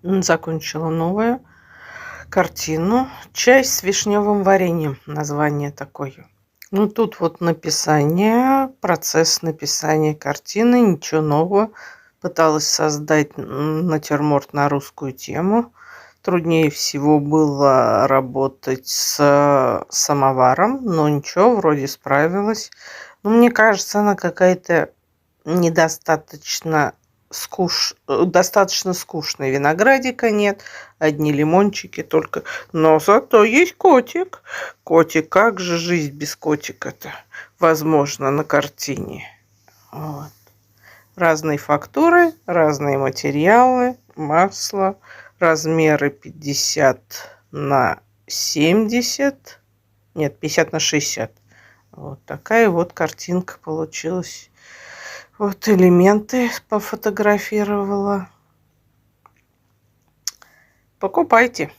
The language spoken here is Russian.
Закончила новую картину. Чай с вишневым вареньем. Название такое. Ну, тут вот написание, процесс написания картины, ничего нового. Пыталась создать натюрморт на русскую тему. Труднее всего было работать с самоваром, но ничего, вроде справилась. Но мне кажется, она какая-то недостаточно достаточно скучная. Виноградика нет, одни лимончики только. Но зато есть котик. Котик, как же жизнь без котика-то возможно на картине? Вот. Разные фактуры, разные материалы, масло, размеры 50 на 70, нет, 50 на 60. Вот такая вот картинка получилась. Вот элементы пофотографировала. Покупайте.